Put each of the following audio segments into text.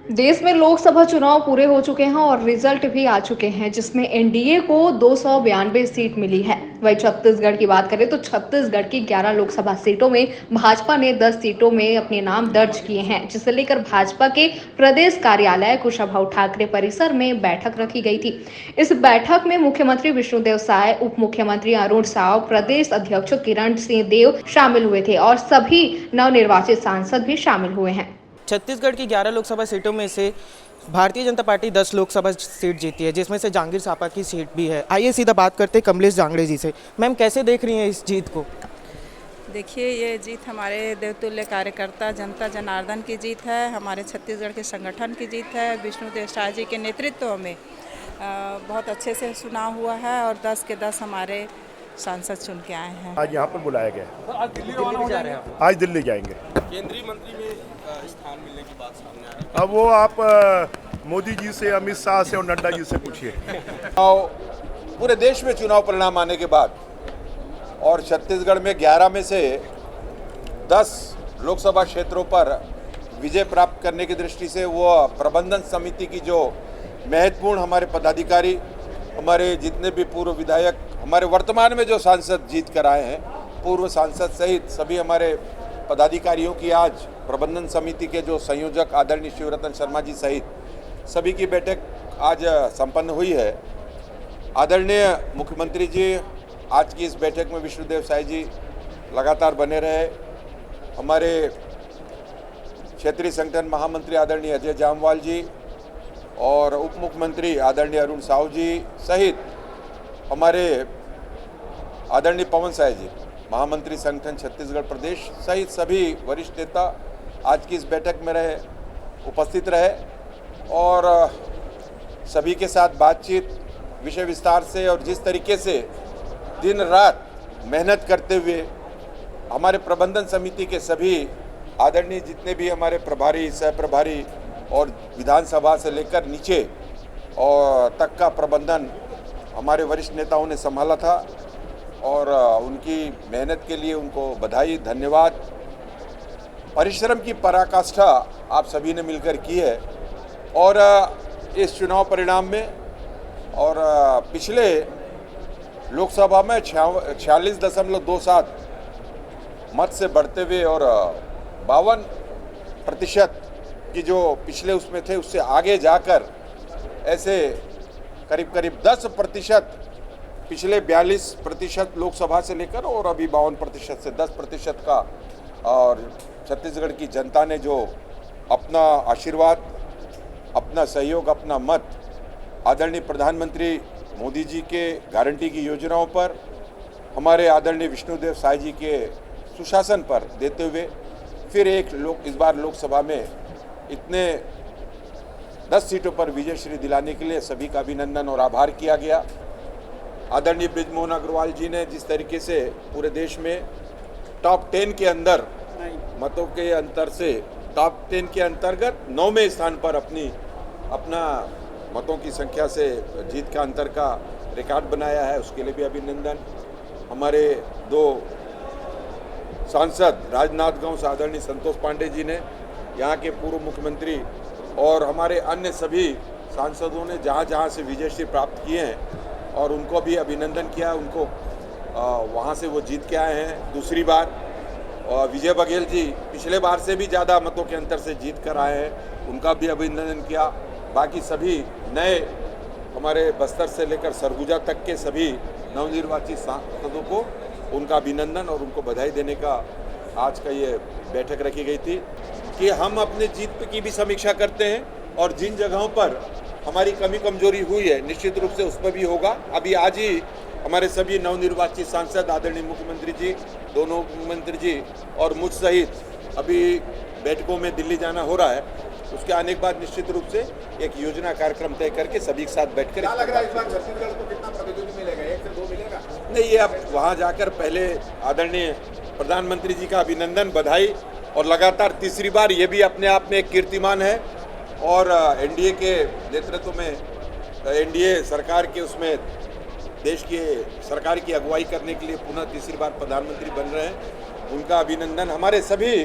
देश में लोकसभा चुनाव पूरे हो चुके हैं और रिजल्ट भी आ चुके हैं, जिसमें एनडीए को 292 सीट मिली है। वहीं छत्तीसगढ़ की बात करें तो छत्तीसगढ़ की 11 लोकसभा सीटों में भाजपा ने 10 सीटों में अपने नाम दर्ज किए हैं, जिसे लेकर भाजपा के प्रदेश कार्यालय कुशाभाऊ ठाकरे परिसर में बैठक रखी गई थी। इस बैठक में मुख्यमंत्री विष्णुदेव साय, उप मुख्यमंत्री अरुण साव, प्रदेश अध्यक्ष किरण सिंह देव शामिल हुए थे और सभी नवनिर्वाचित सांसद भी शामिल हुए हैं। छत्तीसगढ़ की 11 लोकसभा सीटों में से भारतीय जनता पार्टी 10 लोकसभा सीट जीती है, जिसमें से जांगीर चांपा की सीट भी है। आइए सीधा बात करते हैं कमलेश जांगड़े जी से। मैम, कैसे देख रही हैं इस जीत को? देखिए, ये जीत हमारे देवतुल्य कार्यकर्ता जनता जनार्दन की जीत है, हमारे छत्तीसगढ़ के संगठन की जीत है। विष्णुदेव साय जी के नेतृत्व में बहुत अच्छे से चुनाव हुआ है और 10 के 10 हमारे सांसद चुन के आए हैं। आज यहाँ पर बुलाया गया है। तो आज दिल्ली भी जा रहे हैं आप? आज दिल्ली जाएंगे। केंद्रीय मंत्री में स्थान मिलने की बात सामने आ रही है। अब वो आप मोदी जी से, अमित शाह से और नड्डा जी से पूछिए। पूरे देश में चुनाव परिणाम आने के बाद और छत्तीसगढ़ में 11 में से 10 लोकसभा क्षेत्रों पर विजय प्राप्त करने की दृष्टि से वो प्रबंधन समिति की जो महत्वपूर्ण हमारे पदाधिकारी, हमारे जितने भी पूर्व विधायक, हमारे वर्तमान में जो सांसद जीत कर आए हैं, पूर्व सांसद सहित सभी हमारे पदाधिकारियों की आज प्रबंधन समिति के जो संयोजक आदरणीय शिवरतन शर्मा जी सहित सभी की बैठक आज संपन्न हुई है। आदरणीय मुख्यमंत्री जी आज की इस बैठक में विष्णुदेव साय जी लगातार बने रहे। हमारे क्षेत्रीय संगठन महामंत्री आदरणीय अजय जामवाल जी और उप मुख्यमंत्री आदरणीय अरुण साव जी सहित हमारे आदरणीय पवन साय जी, महामंत्री संगठन छत्तीसगढ़ प्रदेश सहित सभी वरिष्ठ नेता आज की इस बैठक में उपस्थित रहे और सभी के साथ बातचीत विषय विस्तार से और जिस तरीके से दिन रात मेहनत करते हुए हमारे प्रबंधन समिति के सभी आदरणीय जितने भी हमारे प्रभारी, सह प्रभारी और विधानसभा से लेकर नीचे और तक का प्रबंधन हमारे वरिष्ठ नेताओं ने संभाला था और उनकी मेहनत के लिए उनको बधाई, धन्यवाद। परिश्रम की पराकाष्ठा आप सभी ने मिलकर की है और इस चुनाव परिणाम में और पिछले लोकसभा में 46.27 मत से बढ़ते हुए और 52% की जो पिछले उसमें थे उससे आगे जाकर ऐसे करीब करीब 10% पिछले 42% लोकसभा से लेकर और अभी 52% से 10% का और छत्तीसगढ़ की जनता ने जो अपना आशीर्वाद, अपना सहयोग, अपना मत आदरणीय प्रधानमंत्री मोदी जी के गारंटी की योजनाओं पर, हमारे आदरणीय विष्णुदेव साय जी के सुशासन पर देते हुए फिर इस बार लोकसभा में इतने 10 सीटों पर विजय श्री दिलाने के लिए सभी का अभिनंदन और आभार किया गया। आदरणीय बृजमोहन अग्रवाल जी ने जिस तरीके से पूरे देश में टॉप 10 के अंदर मतों के अंतर से टॉप 10 के अंतर्गत 9वें स्थान पर अपना मतों की संख्या से जीत का अंतर का रिकॉर्ड बनाया है, उसके लिए भी अभिनंदन। हमारे 2 सांसद राजनांदगांव से आदरणीय संतोष पांडे जी ने, यहाँ के पूर्व मुख्यमंत्री और हमारे अन्य सभी सांसदों ने जहाँ जहाँ से विजयश्री प्राप्त किए हैं और उनको भी अभिनंदन किया। उनको वहाँ से वो जीत के आए हैं दूसरी बार। और विजय बघेल जी पिछले बार से भी ज़्यादा मतों के अंतर से जीत कर आए हैं, उनका भी अभिनंदन किया। बाकी सभी नए हमारे बस्तर से लेकर सरगुजा तक के सभी नवनिर्वाचित सांसदों को उनका अभिनंदन और उनको बधाई देने का आज का ये बैठक रखी गई थी कि हम अपने जीत की भी समीक्षा करते हैं और जिन जगहों पर हमारी कमी कमजोरी हुई है निश्चित रूप से उस पर भी होगा। अभी आज ही हमारे सभी नवनिर्वाचित सांसद आदरणीय मुख्यमंत्री जी, दोनों मुख्यमंत्री जी और मुझ सहित अभी बैठकों में दिल्ली जाना हो रहा है। उसके आने के बाद निश्चित रूप से एक योजना कार्यक्रम तय करके सभी के साथ बैठकर क्या लग रहा है इस बार छत्तीसगढ़ को कितना प्रतिनिधि मिलेगा? 1 से 2 मिलेगा? नहीं, ये अब वहाँ जाकर पहले आदरणीय प्रधानमंत्री जी का अभिनंदन, बधाई और लगातार तीसरी बार ये भी अपने आप में एक कीर्तिमान है और एनडीए के नेतृत्व में एनडीए सरकार के उसमें देश की सरकार की अगुवाई करने के लिए पुनः तीसरी बार प्रधानमंत्री बन रहे हैं, उनका अभिनंदन। हमारे सभी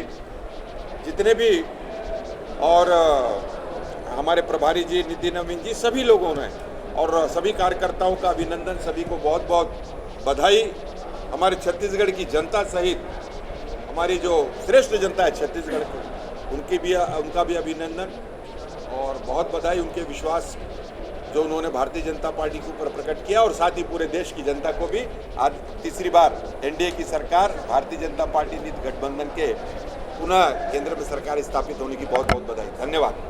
जितने भी और हमारे प्रभारी जी नितिन नवीन जी, सभी लोगों ने और सभी कार्यकर्ताओं का अभिनंदन, सभी को बहुत बहुत बधाई। हमारे छत्तीसगढ़ की जनता सहित हमारी जो श्रेष्ठ जनता है छत्तीसगढ़ की, उनका भी अभिनंदन और बहुत बधाई उनके विश्वास जो उन्होंने भारतीय जनता पार्टी के ऊपर प्रकट किया, और साथ ही पूरे देश की जनता को भी आज तीसरी बार एनडीए की सरकार भारतीय जनता पार्टी नीति गठबंधन के पुनः केंद्र में सरकार स्थापित होने की बहुत बहुत बधाई। धन्यवाद।